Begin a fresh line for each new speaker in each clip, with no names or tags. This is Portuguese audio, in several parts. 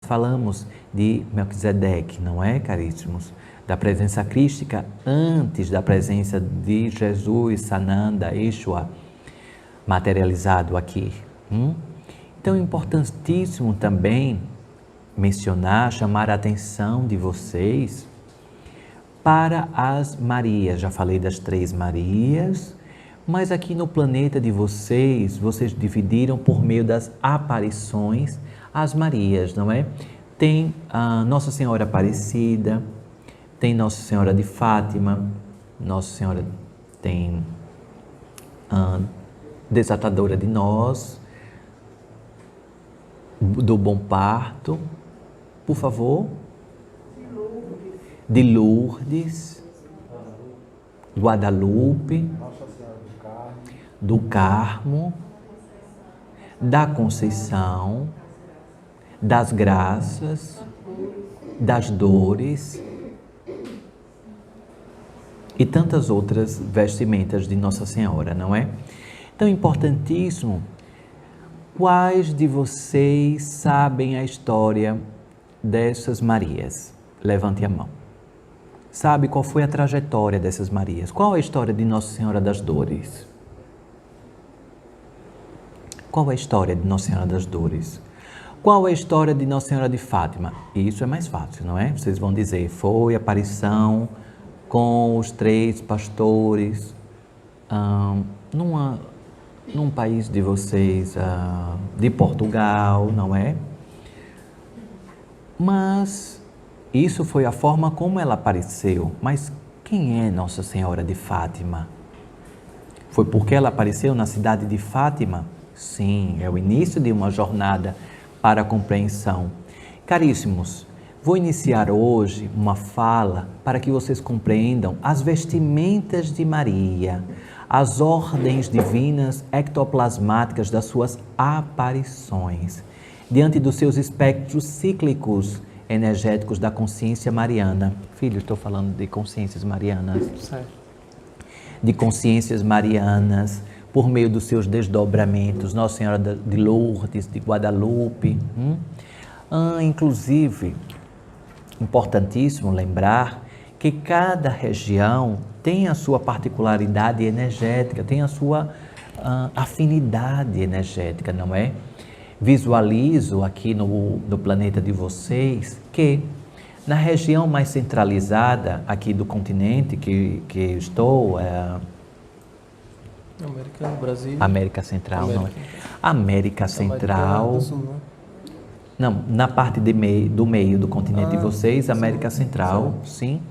falamos de Melquisedeque, não é, caríssimos? Da presença crística antes da presença de Jesus, Sananda, Yeshua, materializado aqui. Então é importantíssimo também mencionar, chamar a atenção de vocês para as Marias. Já falei das 3 Marias, mas aqui no planeta de vocês, vocês dividiram por meio das aparições as Marias, não é? Tem a Nossa Senhora Aparecida, tem Nossa Senhora de Fátima, Nossa Senhora tem a Desatadora de Nós, do Bom Parto, por favor, de Lourdes, Guadalupe, do Carmo, da Conceição, das Graças, das Dores e tantas outras vestimentas de Nossa Senhora, não é? Então, importantíssimo, quais de vocês sabem a história dessas Marias? Levante a mão. Sabe qual foi a trajetória dessas Marias? Qual a história de Nossa Senhora das Dores? Qual é a história de Nossa Senhora das Dores? Qual é a história de Nossa Senhora de Fátima? Isso é mais fácil, não é? Vocês vão dizer, foi a aparição com os 3 pastores num país de vocês, de Portugal, não é? Mas isso foi a forma como ela apareceu. Mas quem é Nossa Senhora de Fátima? Foi porque ela apareceu na cidade de Fátima? Sim, é o início de uma jornada para a compreensão. Caríssimos, vou iniciar hoje uma fala para que vocês compreendam as vestimentas de Maria, as ordens divinas ectoplasmáticas das suas aparições, diante dos seus espectros cíclicos energéticos da consciência mariana. Filho, estou falando de consciências marianas.
Certo.
De consciências marianas, por meio dos seus desdobramentos, Nossa Senhora de Lourdes, de Guadalupe. Inclusive, importantíssimo lembrar que cada região tem a sua particularidade energética, tem a sua afinidade energética, não é? Visualizo aqui no planeta de vocês que na região mais centralizada aqui do continente que estou,
América, Brasil.
América Central, não é? América Central.
América do Sul, né?
Não, na parte do meio do continente de vocês, América Central, sim.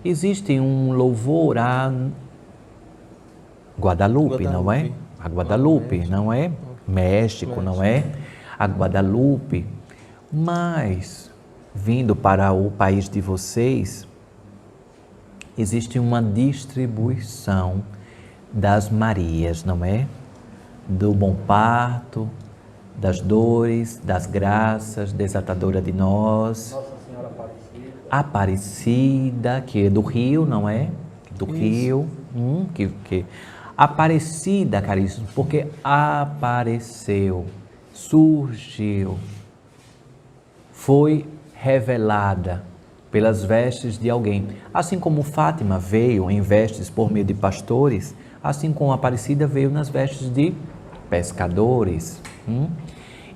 Existe um louvor a Guadalupe, não é? A Guadalupe, não é? México, não é? A Guadalupe. Mas, vindo para o país de vocês, existe uma distribuição das Marias, não é? Do Bom Parto, das Dores, das Graças, Desatadora de Nós,
Nossa Senhora Aparecida.
Aparecida, que é do Rio, não é? Do
Isso.
Rio, Aparecida, caríssimo, porque apareceu, surgiu, foi revelada pelas vestes de alguém. Assim como Fátima veio em vestes por meio de pastores, assim como Aparecida veio nas vestes de pescadores.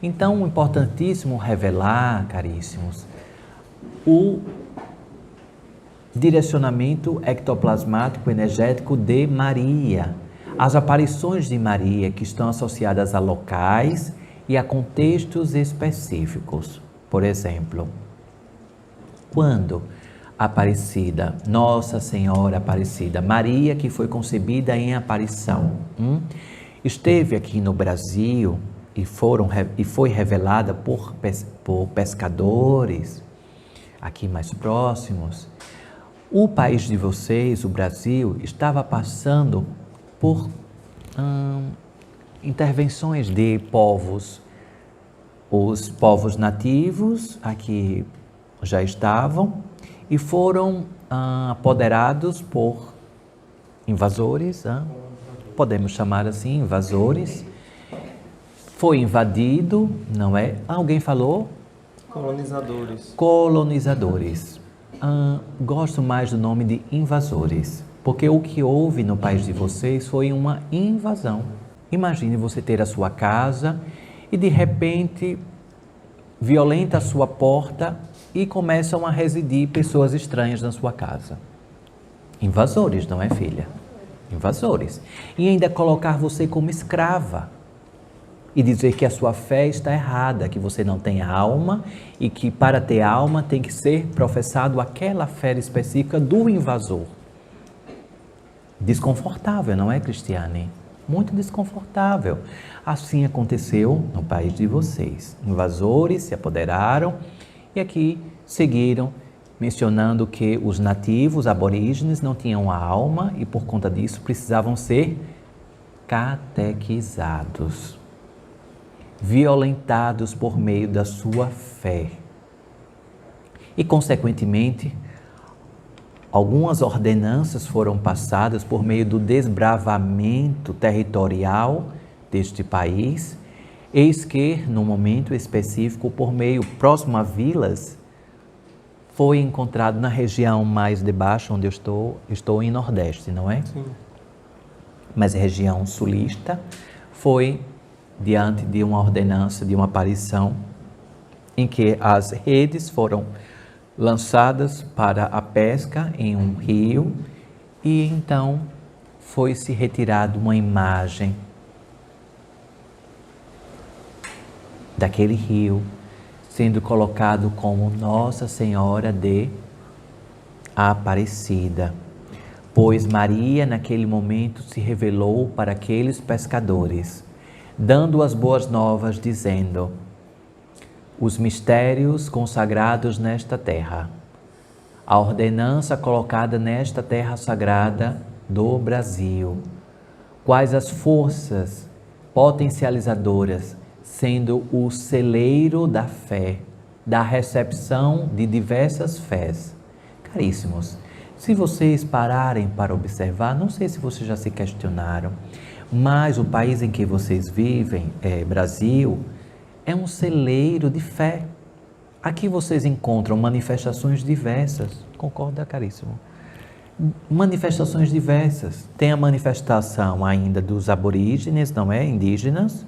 Então, importantíssimo revelar, caríssimos, o direcionamento ectoplasmático energético de Maria. As aparições de Maria que estão associadas a locais e a contextos específicos. Por exemplo, quando Aparecida, Nossa Senhora Aparecida, Maria que foi concebida em aparição, esteve aqui no Brasil e foi revelada por pescadores aqui mais próximos. O país de vocês, o Brasil, estava passando por intervenções de povos. Os povos nativos aqui já estavam e foram apoderados por invasores, podemos chamar assim, invasores. Foi invadido, não é? Alguém falou?
Colonizadores.
Colonizadores. Gosto mais do nome de invasores, porque o que houve no país de vocês foi uma invasão. Imagine você ter a sua casa e de repente violenta a sua porta e começam a residir pessoas estranhas na sua casa. Invasores, não é, filha? Invasores. E ainda colocar você como escrava e dizer que a sua fé está errada, que você não tem alma e que para ter alma tem que ser professado aquela fé específica do invasor. Desconfortável, não é, Cristiane? Muito desconfortável. Assim aconteceu no país de vocês. Invasores se apoderaram e aqui seguiram mencionando que os nativos aborígenes não tinham alma e por conta disso precisavam ser catequizados, violentados por meio da sua fé. E, consequentemente, algumas ordenanças foram passadas por meio do desbravamento territorial deste país, eis que, no momento específico, por meio próximo a vilas, foi encontrado na região mais de baixo, onde eu estou em Nordeste, não é?
Sim.
Mas a região sulista foi diante de uma ordenança, de uma aparição, em que as redes foram lançadas para a pesca em um rio e então foi-se retirada uma imagem daquele rio, sendo colocado como Nossa Senhora de Aparecida, pois Maria naquele momento se revelou para aqueles pescadores, dando as boas novas, dizendo: os mistérios consagrados nesta terra, a ordenança colocada nesta terra sagrada do Brasil, quais as forças potencializadoras, sendo o celeiro da fé, da recepção de diversas fés. Caríssimos, se vocês pararem para observar, não sei se vocês já se questionaram, mas o país em que vocês vivem, Brasil, é um celeiro de fé. Aqui vocês encontram manifestações diversas. Concorda, caríssimo? Manifestações diversas. Tem a manifestação ainda dos aborígenes, não é? Indígenas.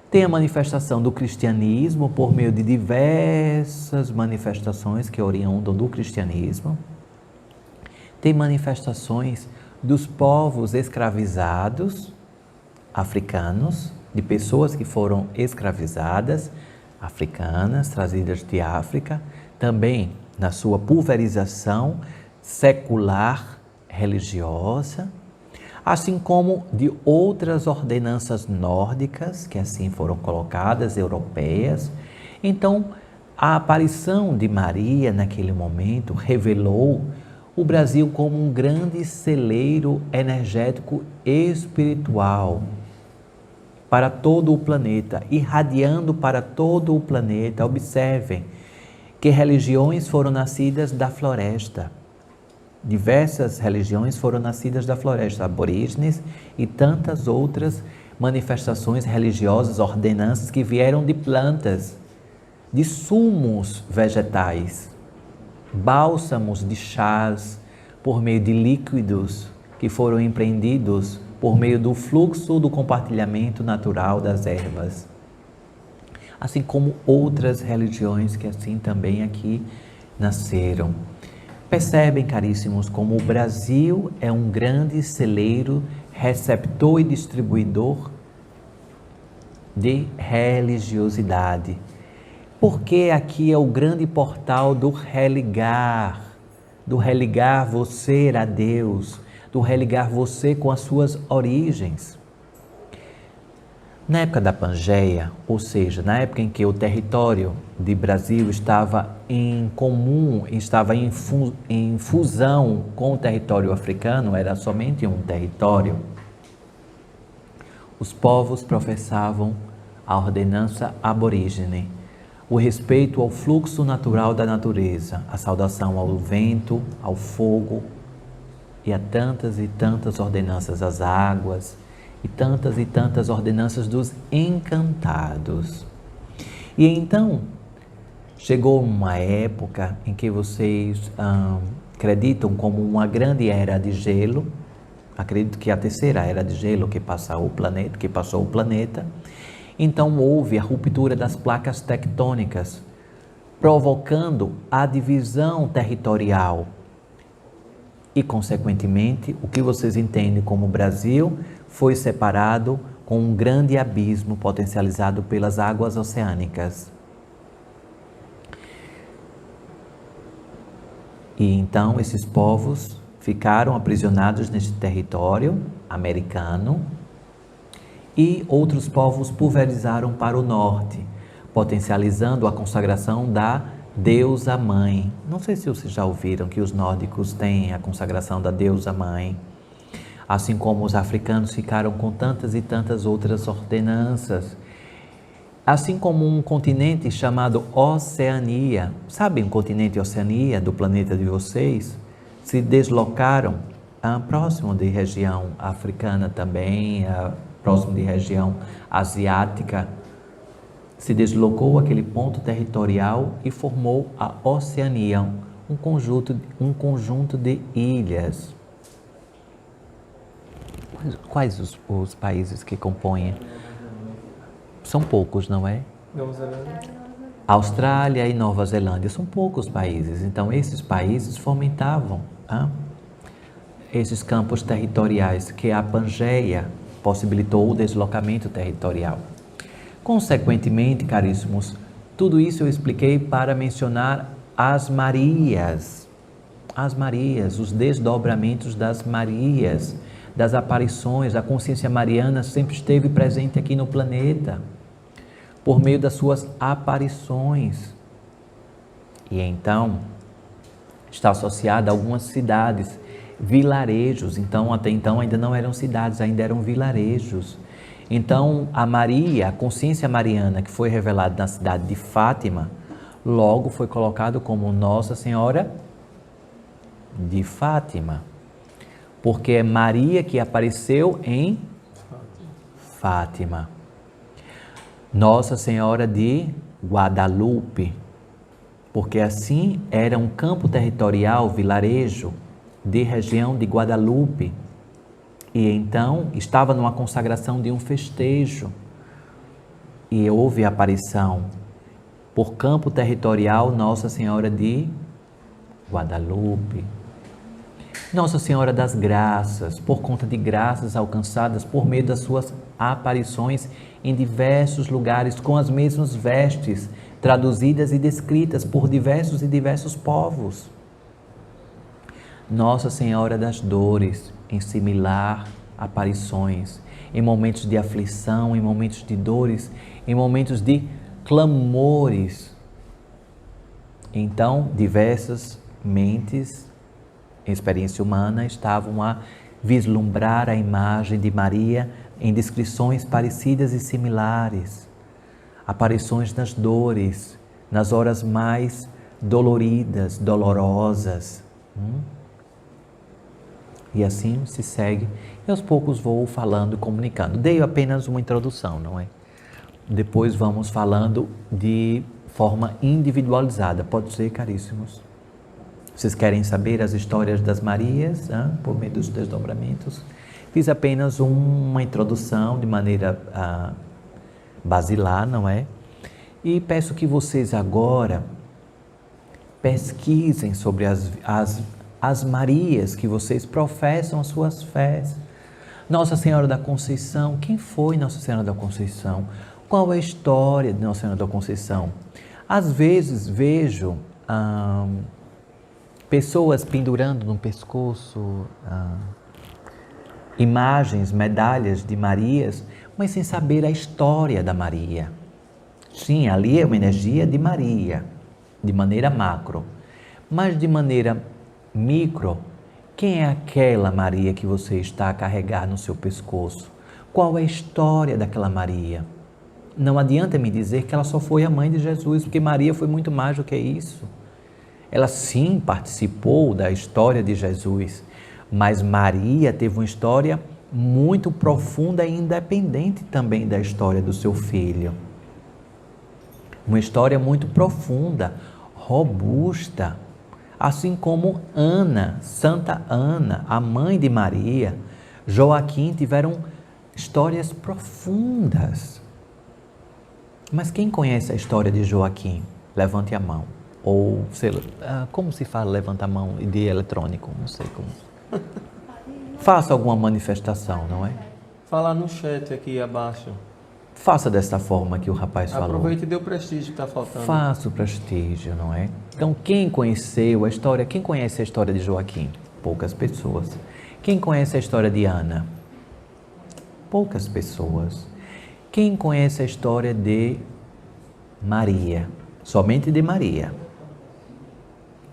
Tem a manifestação do cristianismo por meio de diversas manifestações que oriundam do cristianismo. Tem manifestações dos povos escravizados, africanos, de pessoas que foram escravizadas, africanas, trazidas de África, também na sua pulverização secular, religiosa, assim como de outras ordenanças nórdicas, que assim foram colocadas, europeias. Então, a aparição de Maria naquele momento revelou o Brasil como um grande celeiro energético espiritual para todo o planeta, irradiando para todo o planeta. Observem que religiões foram nascidas da floresta. Diversas religiões foram nascidas da floresta, aborígenes e tantas outras manifestações religiosas, ordenanças que vieram de plantas, de sumos vegetais, bálsamos de chás, por meio de líquidos que foram empreendidos por meio do fluxo do compartilhamento natural das ervas. Assim como outras religiões que assim também aqui nasceram. Percebem, caríssimos, como o Brasil é um grande celeiro, receptor e distribuidor de religiosidade. Porque aqui é o grande portal do religar você a Deus, do religar você com as suas origens. Na época da Pangeia, ou seja, na época em que o território de Brasil estava em comum, estava em fusão com o território africano, era somente um território, os povos professavam a ordenança aborígene, o respeito ao fluxo natural da natureza, a saudação ao vento, ao fogo, e a tantas e tantas ordenanças às águas, e tantas ordenanças dos encantados. E então, Chegou uma época em que vocês acreditam como uma grande era de gelo. Acredito que a terceira era de gelo que passou o planeta. Então houve a ruptura das placas tectônicas, provocando a divisão territorial. E, consequentemente, o que vocês entendem como Brasil foi separado com um grande abismo potencializado pelas águas oceânicas. E então esses povos ficaram aprisionados neste território americano e outros povos pulverizaram para o norte, potencializando a consagração da deusa mãe. Não sei se vocês já ouviram que os nórdicos têm a consagração da deusa mãe, assim como os africanos ficaram com tantas e tantas outras ordenanças. Assim como um continente chamado Oceania, sabem o continente Oceania do planeta de vocês? Se deslocaram próximo de região africana também, próximo de região asiática, se deslocou aquele ponto territorial e formou a Oceania, um conjunto de ilhas. Quais os países que compõem? São poucos, não é?
Nova Zelândia.
Austrália e Nova Zelândia são poucos países. Então, esses países fomentavam esses campos territoriais que a Pangeia possibilitou o deslocamento territorial. Consequentemente, caríssimos, tudo isso eu expliquei para mencionar as Marias, os desdobramentos das Marias, das aparições. A consciência mariana sempre esteve presente aqui no planeta, por meio das suas aparições. E então, está associada a algumas cidades, vilarejos. Então, até então ainda não eram cidades, ainda eram vilarejos. Então, a Maria, a consciência mariana que foi revelada na cidade de Fátima, logo foi colocado como Nossa Senhora de Fátima, porque é Maria que apareceu em Fátima. Nossa Senhora de Guadalupe, porque assim era um campo territorial, vilarejo, de região de Guadalupe. E então estava numa consagração de um festejo e houve a aparição por campo territorial Nossa Senhora de Guadalupe. Nossa Senhora das Graças, por conta de graças alcançadas por meio das suas aparições em diversos lugares com as mesmas vestes, traduzidas e descritas por diversos povos. Nossa Senhora das Dores, em similar aparições, em momentos de aflição, em momentos de dores, em momentos de clamores. Então, diversas mentes, experiência humana, estavam a vislumbrar a imagem de Maria em descrições parecidas e similares. Aparições nas dores, nas horas mais doloridas, dolorosas. E assim se segue. E aos poucos vou falando e comunicando. Dei apenas uma introdução, não é? Depois vamos falando de forma individualizada. Pode ser, caríssimos? Vocês querem saber as histórias das Marias, por meio dos desdobramentos? Fiz apenas uma introdução de maneira basilar, não é? E peço que vocês agora pesquisem sobre as Marias que vocês professam as suas fés. Nossa Senhora da Conceição, quem foi Nossa Senhora da Conceição? Qual é a história de Nossa Senhora da Conceição? Às vezes vejo pessoas pendurando no pescoço imagens, medalhas de Marias, mas sem saber a história da Maria. Sim, ali é uma energia de Maria, de maneira macro, mas de maneira micro, quem é aquela Maria que você está a carregar no seu pescoço? Qual é a história daquela Maria? Não adianta me dizer que ela só foi a mãe de Jesus, porque Maria foi muito mais do que isso. Ela sim participou da história de Jesus, mas Maria teve uma história muito profunda e independente também da história do seu filho. Uma história muito profunda, robusta. Assim como Ana, Santa Ana, a mãe de Maria, Joaquim tiveram histórias profundas. Mas quem conhece a história de Joaquim? Levante a mão. Ou, sei lá, como se fala levanta a mão de eletrônico? Não sei como. Faça alguma manifestação, não é?
Falar no chat aqui abaixo.
Faça dessa forma que o rapaz falou.
Aproveite e dê o prestígio que está faltando.
Faça o prestígio, não é? Então, quem conheceu a história, quem conhece a história de Joaquim? Poucas pessoas. Quem conhece a história de Ana? Poucas pessoas. Quem conhece a história de Maria? Somente de Maria.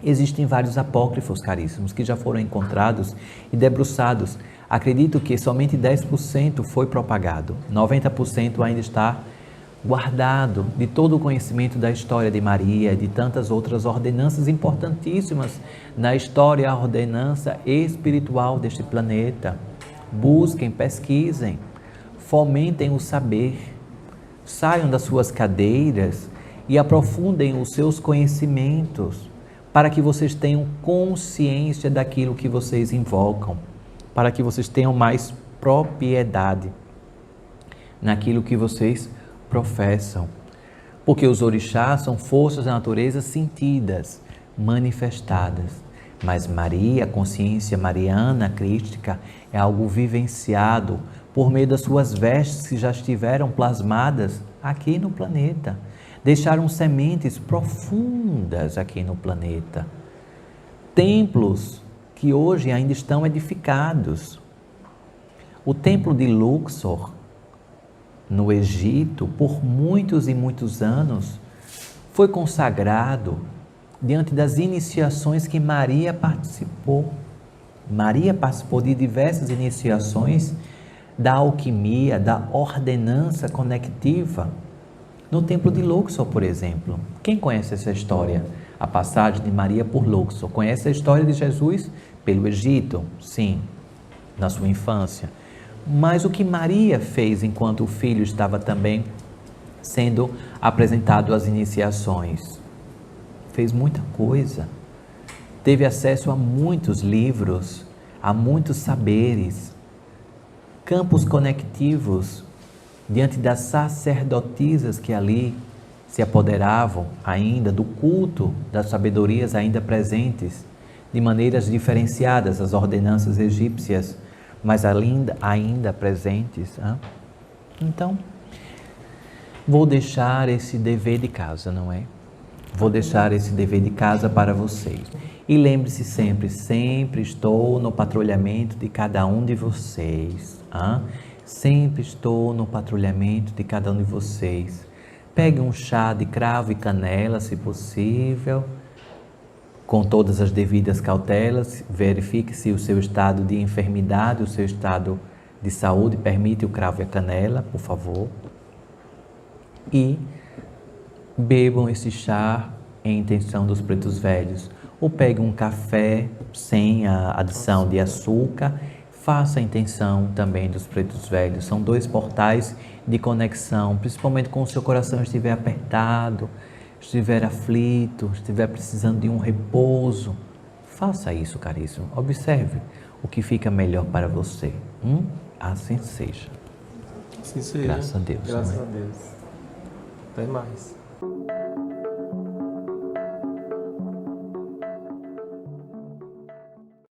Existem vários apócrifos, caríssimos, que já foram encontrados e debruçados. Acredito que somente 10% foi propagado. 90% ainda está guardado de todo o conhecimento da história de Maria e de tantas outras ordenanças importantíssimas na história, a ordenança espiritual deste planeta. Busquem, pesquisem, fomentem o saber, saiam das suas cadeiras e aprofundem os seus conhecimentos para que vocês tenham consciência daquilo que vocês invocam, para que vocês tenham mais propriedade naquilo que vocês professam. Porque os orixás são forças da natureza sentidas, manifestadas. Mas Maria, a consciência mariana, crística, é algo vivenciado por meio das suas vestes que já estiveram plasmadas aqui no planeta. Deixaram sementes profundas aqui no planeta. Templos que hoje ainda estão edificados. O templo de Luxor, no Egito, por muitos e muitos anos, foi consagrado diante das iniciações que Maria participou. Maria participou de diversas iniciações da alquimia, da ordenança conectiva. No templo de Luxor, por exemplo. Quem conhece essa história? A passagem de Maria por Luxor. Conhece a história de Jesus pelo Egito? Sim, na sua infância. Mas o que Maria fez enquanto o filho estava também sendo apresentado às iniciações? Fez muita coisa. Teve acesso a muitos livros, a muitos saberes, campos conectivos, diante das sacerdotisas que ali se apoderavam ainda do culto das sabedorias ainda presentes, de maneiras diferenciadas, as ordenanças egípcias, mas ainda presentes. Então, vou deixar esse dever de casa, não é? Vou deixar esse dever de casa para vocês. E lembre-se sempre, sempre estou no patrulhamento de cada um de vocês. Sempre estou no patrulhamento de cada um de vocês. Pegue um chá de cravo e canela, se possível, com todas as devidas cautelas. Verifique se o seu estado de enfermidade, o seu estado de saúde permite o cravo e a canela, por favor. E bebam esse chá em intenção dos pretos velhos. Ou pegue um café sem a adição de açúcar. Faça a intenção também dos pretos velhos. São 2 portais de conexão, principalmente quando o seu coração estiver apertado, estiver aflito, estiver precisando de um repouso. Faça isso, caríssimo. Observe o que fica melhor para você. Assim seja.
Assim seja.
Graças a Deus.
Graças a Deus. Até mais.